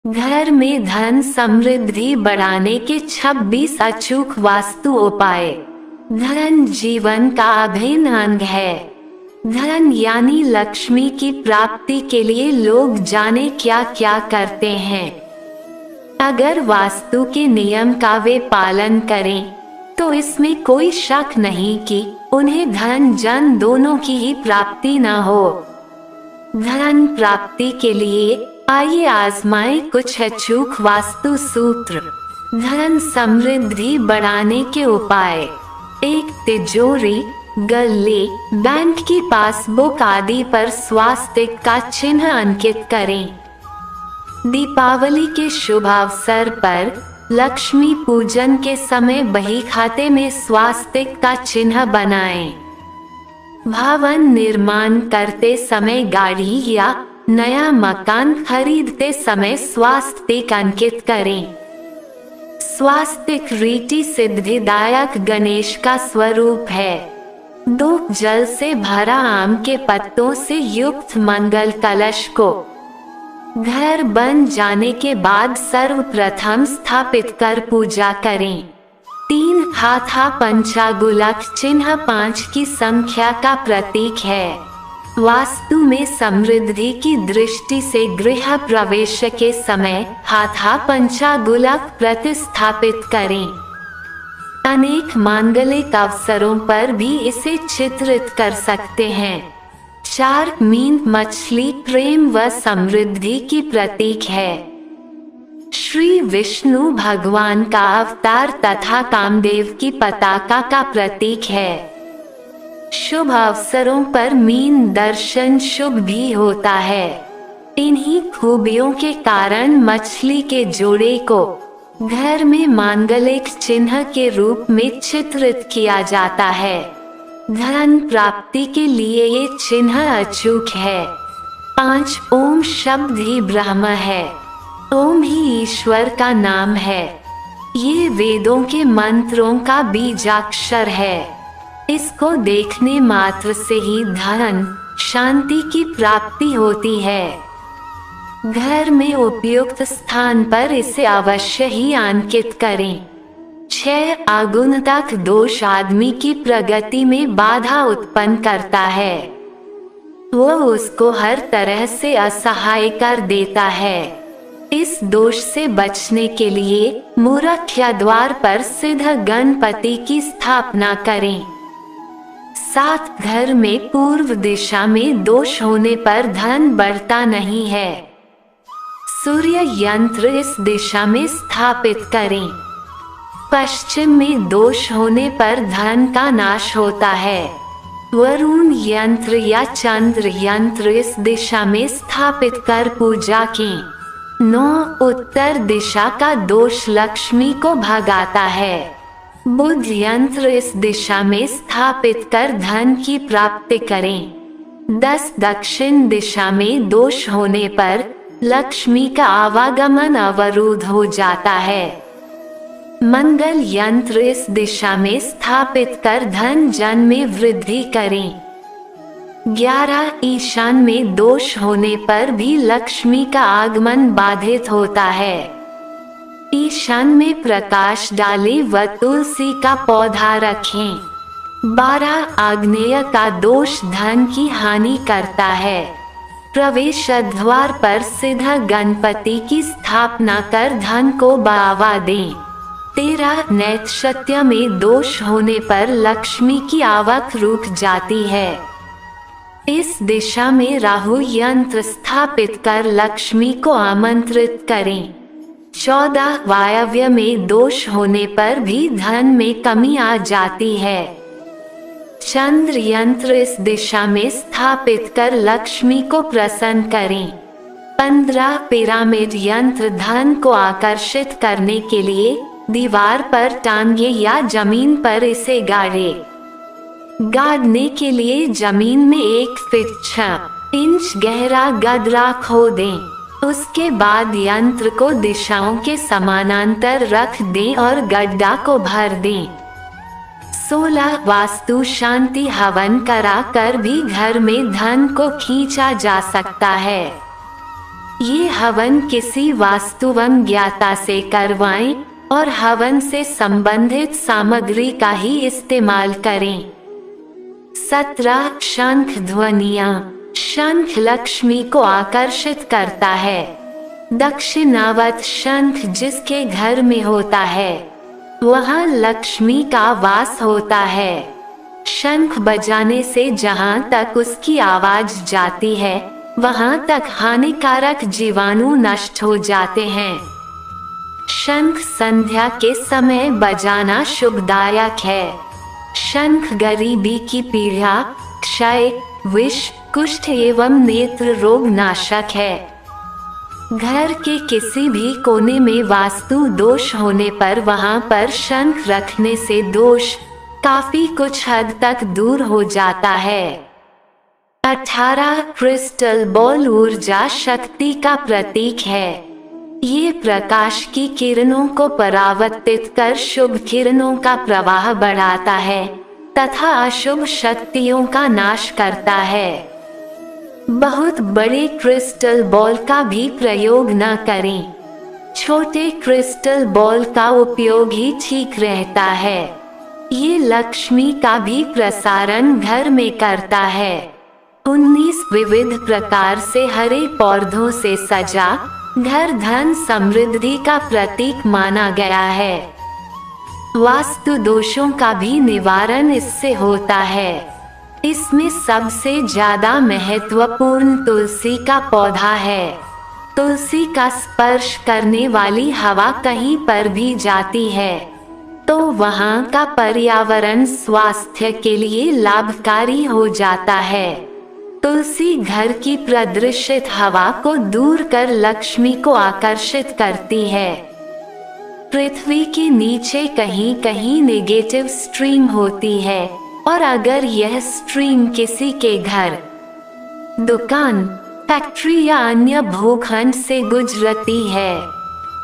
घर में धन समृद्धि बढ़ाने के 26 अचूक वास्तु उपाय। धन जीवन का अभिन्न अंग है। धन यानी लक्ष्मी की प्राप्ति के लिए लोग जाने क्या क्या करते हैं। अगर वास्तु के नियम का वे पालन करें तो इसमें कोई शक नहीं कि उन्हें धन जन दोनों की ही प्राप्ति न हो। धन प्राप्ति के लिए आइए आजमाएं कुछ अचूक वास्तु सूत्र। धन समृद्धि बढ़ाने के उपाय। एक तिजोरी, गल्ले, बैंक की पासबुक आदि पर स्वास्तिक का चिन्ह अंकित करें। दीपावली के शुभ अवसर पर लक्ष्मी पूजन के समय बही खाते में स्वास्तिक का चिन्ह बनाएं। भवन निर्माण करते समय गाड़ी या नया मकान खरीदते समय स्वास्तिक अंकित करें। स्वास्तिक रीति सिद्धिदायक गणेश का स्वरूप है। 2 जल से भरा आम के पत्तों से युक्त मंगल कलश को घर बन जाने के बाद सर्वप्रथम स्थापित कर पूजा करें। 3 हाथा पंचागुलक चिन्ह 5 की संख्या का प्रतीक है। वास्तु में समृद्धि की दृष्टि से गृह प्रवेश के समय हाथा पंचागुलक प्रतिस्थापित करें। अनेक मांगलिक अवसरों पर भी इसे चित्रित कर सकते हैं। 4 मीन मछली प्रेम व समृद्धि की प्रतीक है। श्री विष्णु भगवान का अवतार तथा कामदेव की पताका का प्रतीक है। शुभ अवसरों पर मीन दर्शन शुभ भी होता है। इन्हीं खूबियों के कारण मछली के जोड़े को घर में मांगलिक चिन्ह के रूप में चित्रित किया जाता है। धन प्राप्ति के लिए ये चिन्ह अचूक है। 5 ओम शब्द ही ब्रह्म है। ओम ही ईश्वर का नाम है। ये वेदों के मंत्रों का बीजाक्षर है। इसको देखने मात्र से ही धन शांति की प्राप्ति होती है। घर में उपयुक्त स्थान पर इसे अवश्य ही अंकित करें। 6 आगुन्तक दोष आदमी की प्रगति में बाधा उत्पन्न करता है। वो उसको हर तरह से असहाय कर देता है। इस दोष से बचने के लिए मुख्य द्वार पर सिद्ध गणपति की स्थापना करें। 7 घर में पूर्व दिशा में दोष होने पर धन बढ़ता नहीं है। सूर्य यंत्र इस दिशा में स्थापित करें। पश्चिम में दोष होने पर धन का नाश होता है। वरुण यंत्र या चंद्र यंत्र इस दिशा में स्थापित कर पूजा की। 9 उत्तर दिशा का दोष लक्ष्मी को भगाता है। बुध यंत्र इस दिशा में स्थापित कर धन की प्राप्ति करें। 10 दक्षिण दिशा में दोष होने पर लक्ष्मी का आवागमन अवरुद्ध हो जाता है। मंगल यंत्र इस दिशा में स्थापित कर धन जन में वृद्धि करें। 11 ईशान में दोष होने पर भी लक्ष्मी का आगमन बाधित होता है। ईशान में प्रकाश डालें व तुलसी का पौधा रखें। 12 आग्नेय का दोष धन की हानि करता है। प्रवेश द्वार पर सिद्ध गणपति की स्थापना कर धन को बढ़ावा दें। 13 नैत्शत्य में दोष होने पर लक्ष्मी की आवक रुक जाती है। इस दिशा में राहु यंत्र स्थापित कर लक्ष्मी को आमंत्रित करें। 14 वायव्य में दोष होने पर भी धन में कमी आ जाती है। चंद्र यंत्र इस दिशा में स्थापित कर लक्ष्मी को प्रसन्न करें। 15 पिरामिड यंत्र धन को आकर्षित करने के लिए दीवार पर टांगे या जमीन पर इसे गाड़े। गाड़ने के लिए जमीन में 1 फीट 6 इंच गहरा गड्ढा खोदें। उसके बाद यंत्र को दिशाओं के समानांतर रख दें और गड्ढा को भर दें। 16 वास्तु शांति हवन करा कर भी घर में धन को खींचा जा सकता है। ये हवन किसी वास्तुवं ज्ञाता से करवाएं और हवन से संबंधित सामग्री का ही इस्तेमाल करें। 17 शंख ध्वनियाँ। शंख लक्ष्मी को आकर्षित करता है। दक्षिणावत शंख जिसके घर में होता है वहाँ लक्ष्मी का वास होता है। शंख बजाने से जहाँ तक उसकी आवाज जाती है वहाँ तक हानिकारक जीवाणु नष्ट हो जाते हैं। शंख संध्या के समय बजाना शुभदायक है। शंख गरीबी की पीड़ा, क्षय, विष, कुष्ठ एवं नेत्र रोग नाशक है। घर के किसी भी कोने में वास्तु दोष होने पर वहां पर शंख रखने से दोष काफी कुछ हद तक दूर हो जाता है। 18 क्रिस्टल बॉल ऊर्जा शक्ति का प्रतीक है। ये प्रकाश की किरणों को परावर्तित कर शुभ किरणों का प्रवाह बढ़ाता है तथा अशुभ शक्तियों का नाश करता है। बहुत बड़े क्रिस्टल बॉल का भी प्रयोग न करें। छोटे क्रिस्टल बॉल का उपयोग ही ठीक रहता है। ये लक्ष्मी का भी प्रसारण घर में करता है। 19 विविध प्रकार से हरे पौधों से सजा घर धन समृद्धि का प्रतीक माना गया है। वास्तु दोषों का भी निवारण इससे होता है। इसमें सबसे ज्यादा महत्वपूर्ण तुलसी का पौधा है। तुलसी का स्पर्श करने वाली हवा कहीं पर भी जाती है तो वहाँ का पर्यावरण स्वास्थ्य के लिए लाभकारी हो जाता है। तुलसी घर की प्रदूषित हवा को दूर कर लक्ष्मी को आकर्षित करती है। पृथ्वी के नीचे कहीं कहीं नेगेटिव स्ट्रीम होती है और अगर यह स्ट्रीम किसी के घर, दुकान, फैक्ट्री या अन्य भूखंड से गुजरती है,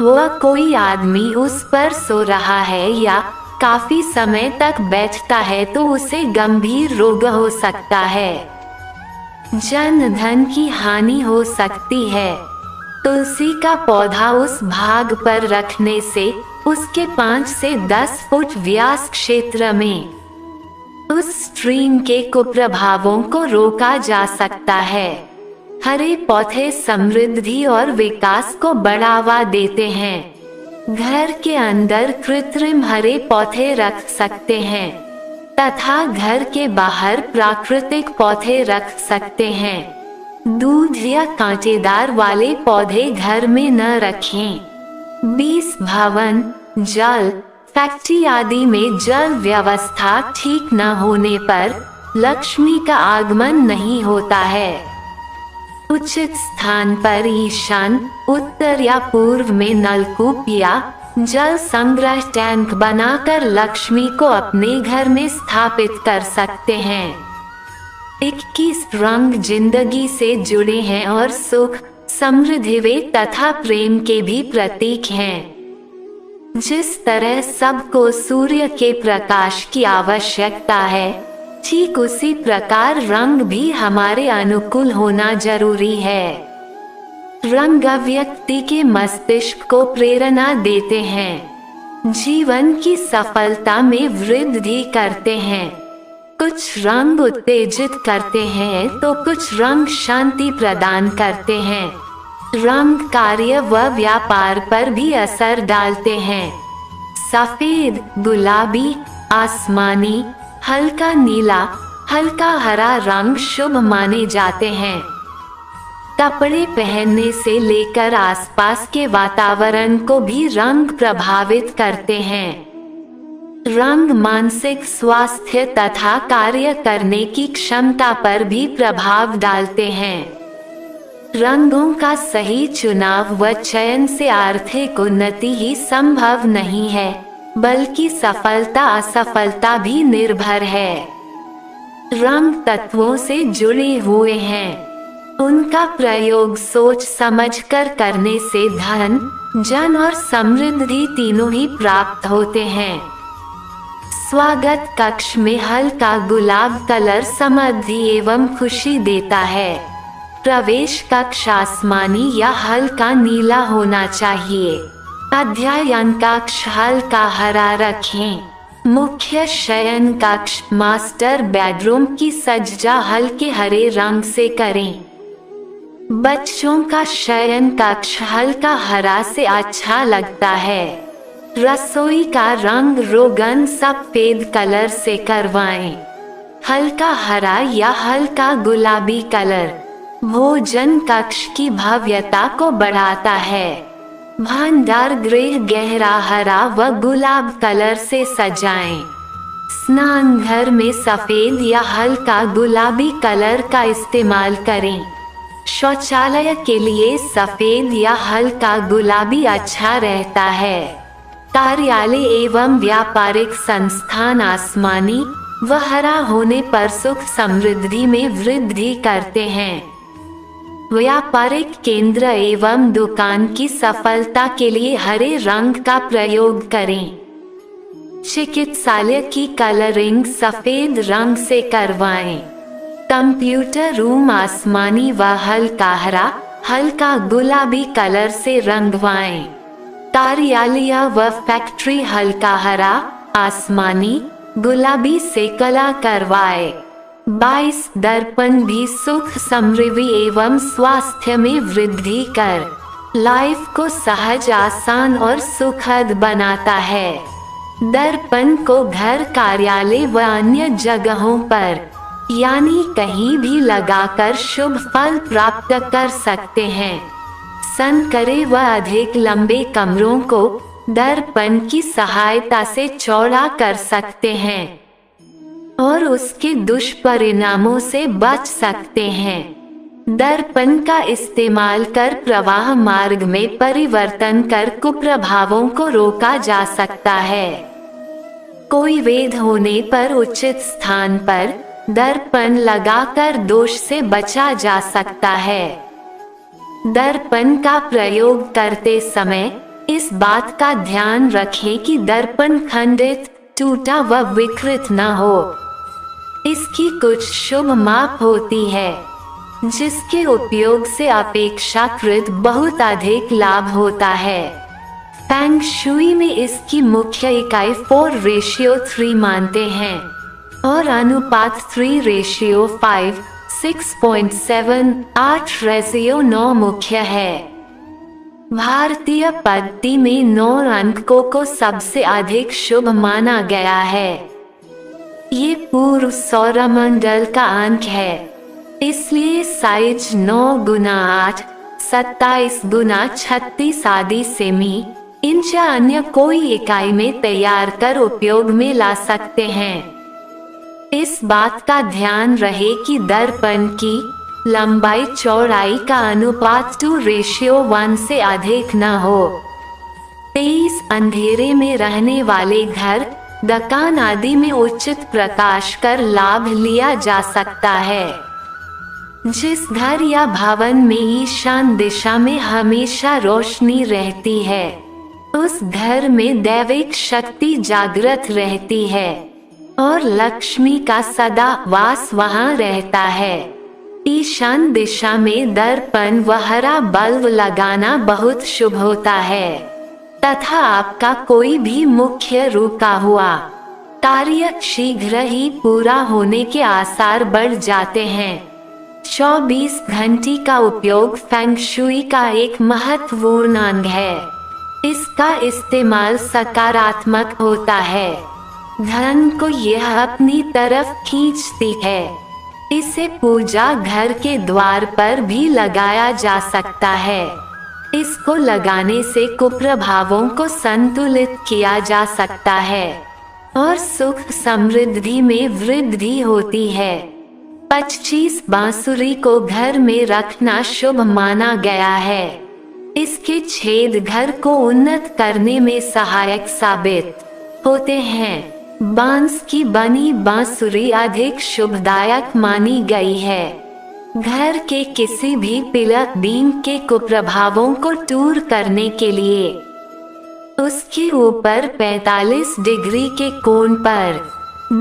वह कोई आदमी उस पर सो रहा है या काफी समय तक बैठता है तो उसे गंभीर रोग हो सकता है। जन धन की हानि हो सकती है। तुलसी का पौधा उस भाग पर रखने से उसके 5 से 10 फुट व्यास क्षेत्र में उस स्ट्रीम के कुप्रभावों को रोका जा सकता है। हरे पौधे समृद्धि और विकास को बढ़ावा देते हैं। घर के अंदर कृत्रिम हरे पौधे रख सकते हैं तथा घर के बाहर प्राकृतिक पौधे रख सकते हैं। दूध या कांटेदार वाले पौधे घर में न रखें। 20 भवन, जल, फैक्ट्री आदि में जल व्यवस्था ठीक न होने पर लक्ष्मी का आगमन नहीं होता है। उचित स्थान पर ईशान, उत्तर या पूर्व में नलकूप या जल संग्रह टैंक बनाकर लक्ष्मी को अपने घर में स्थापित कर सकते हैं। 21 रंग जिंदगी से जुड़े हैं और सुख, समृद्धि तथा प्रेम के भी प्रतीक हैं। जिस तरह सबको सूर्य के प्रकाश की आवश्यकता है, ठीक उसी प्रकार रंग भी हमारे अनुकूल होना जरूरी है। रंग व्यक्ति के मस्तिष्क को प्रेरणा देते हैं, जीवन की सफलता में वृद्धि करते हैं। कुछ रंग उत्तेजित करते हैं तो कुछ रंग शांति प्रदान करते हैं। रंग कार्य व व्यापार पर भी असर डालते हैं। सफेद, गुलाबी, आसमानी, हल्का नीला, हल्का हरा रंग शुभ माने जाते हैं। कपड़े पहनने से लेकर आसपास के वातावरण को भी रंग प्रभावित करते हैं। रंग मानसिक स्वास्थ्य तथा कार्य करने की क्षमता पर भी प्रभाव डालते हैं। रंगों का सही चुनाव व चयन से आर्थिक उन्नति ही संभव नहीं है, बल्कि सफलता असफलता भी निर्भर है। रंग तत्वों से जुड़े हुए हैं, उनका प्रयोग सोच समझकर करने से धन, जन और समृद्धि तीनों ही प्राप्त होते हैं। स्वागत कक्ष में हल्का गुलाब कलर समृद्धि एवं खुशी देता है। प्रवेश कक्ष आसमानी या हल्का नीला होना चाहिए। अध्ययन कक्ष हल्का हरा रखें। मुख्य शयन कक्ष मास्टर बेडरूम की सज्जा हल्के हरे रंग से करें। बच्चों का शयन कक्ष हल्का हरा से अच्छा लगता है। रसोई का रंग रोगन सफेद कलर से करवाएं। हल्का हरा या हल्का गुलाबी कलर भोजन कक्ष की भव्यता को बढ़ाता है। भंडार गृह गहरा हरा व गुलाब कलर से सजाएं। स्नान घर में सफेद या हल्का गुलाबी कलर का इस्तेमाल करें। शौचालय के लिए सफेद या हल्का गुलाबी अच्छा रहता है। कार्यालय एवं व्यापारिक संस्थान आसमानी व हरा होने पर सुख समृद्धि में वृद्धि करते हैं। व्यापारिक केंद्र एवं दुकान की सफलता के लिए हरे रंग का प्रयोग करें। चिकित्सालय की कलरिंग सफेद रंग से करवाएं। कंप्यूटर रूम आसमानी व हल्का हरा हल्का गुलाबी कलर से रंगवाएं। कार्यालय व फैक्ट्री हल्का हरा आसमानी गुलाबी से कला करवाए। 22 दर्पण भी सुख समृद्धि एवं स्वास्थ्य में वृद्धि कर लाइफ को सहज आसान और सुखद बनाता है। दर्पण को घर कार्यालय व अन्य जगहों पर यानी कहीं भी लगाकर शुभ फल प्राप्त कर सकते हैं। संकरे व अधिक लंबे कमरों को दर्पण की सहायता से चौड़ा कर सकते हैं और उसके दुष्परिणामों से बच सकते हैं। दर्पण का इस्तेमाल कर प्रवाह मार्ग में परिवर्तन कर कुप्रभावों को रोका जा सकता है। कोई वेद होने पर उचित स्थान पर दर्पण लगाकर दोष से बचा जा सकता है। दर्पण का प्रयोग करते समय इस बात का ध्यान रखें कि दर्पण खंडित टूटा व विकृत न हो। इसकी कुछ शुभ माप होती है जिसके उपयोग से अपेक्षाकृत बहुत अधिक लाभ होता है। फेंग शुई में इसकी मुख्य इकाई 4:3 मानते हैं और अनुपात 3:5 6.7 8:9 मुख्य है। भारतीय पद्धति में 9 अंकों को सबसे अधिक शुभ माना गया है। ये पूर्व सौरमंडल का अंक है, इसलिए साइज 9x8 27x36 आदि सेमी इंच अन्य कोई इकाई में तैयार कर उपयोग में ला सकते हैं। इस बात का ध्यान रहे कि दर्पण की लंबाई चौड़ाई का अनुपात 2:1 से अधिक न हो। तेज अंधेरे में रहने वाले घर दुकान आदि में उचित प्रकाश कर लाभ लिया जा सकता है। जिस घर या भवन में ईशान दिशा में हमेशा रोशनी रहती है उस घर में दैविक शक्ति जागृत रहती है और लक्ष्मी का सदा वास वहां रहता है। ईशान दिशा में दर्पण व हरा बल्ब लगाना बहुत शुभ होता है तथा आपका कोई भी मुख्य रुका हुआ कार्य शीघ्र ही पूरा होने के आसार बढ़ जाते हैं। 24 घंटी का उपयोग फेंग शुई का एक महत्वपूर्ण अंग है। इसका इस्तेमाल सकारात्मक होता है। धन को यह अपनी तरफ खींचती है। इसे पूजा घर के द्वार पर भी लगाया जा सकता है। इसको लगाने से कुप्रभावों को संतुलित किया जा सकता है और सुख समृद्धि में वृद्धि होती है। 25 बांसुरी को घर में रखना शुभ माना गया है। इसके छेद घर को उन्नत करने में सहायक साबित होते हैं। बांस की बनी बांसुरी अधिक शुभदायक मानी गई है। घर के किसी भी पिलक बीम के कुप्रभावों को दूर करने के लिए उसके ऊपर 45 डिग्री के कोण पर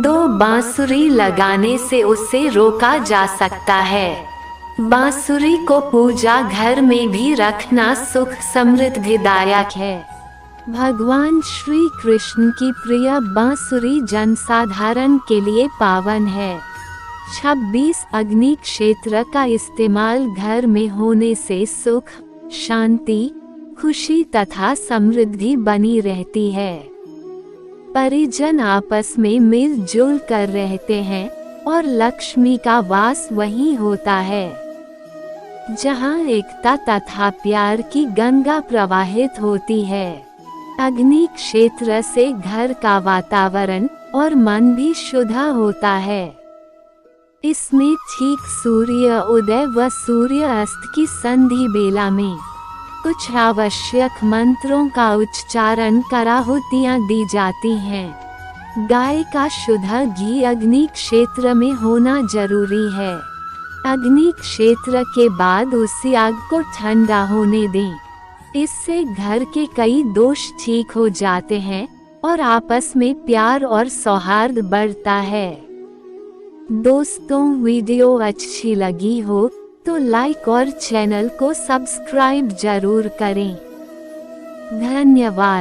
2 बांसुरी लगाने से उसे रोका जा सकता है। बांसुरी को पूजा घर में भी रखना सुख समृद्धिदायक है। भगवान श्री कृष्ण की प्रिय बांसुरी जनसाधारण के लिए पावन है। 26 अग्नि क्षेत्र का इस्तेमाल घर में होने से सुख, शांति, खुशी तथा समृद्धि बनी रहती है। परिजन आपस में मिलजुल कर रहते हैं और लक्ष्मी का वास वहीं होता है जहां एकता तथा प्यार की गंगा प्रवाहित होती है। अग्नि क्षेत्र से घर का वातावरण और मन भी शुद्ध होता है। इसमें ठीक सूर्य उदय व सूर्य अस्त की संधि बेला में कुछ आवश्यक मंत्रों का उच्चारण कर आहुतियां दी जाती हैं। गाय का शुद्ध घी अग्नि क्षेत्र में होना जरूरी है। अग्नि क्षेत्र के बाद उसी आग को ठंडा होने दें। इससे घर के कई दोष ठीक हो जाते हैं और आपस में प्यार और सौहार्द बढ़ता है। दोस्तों, वीडियो अच्छी लगी हो तो लाइक और चैनल को सब्सक्राइब जरूर करें। धन्यवाद।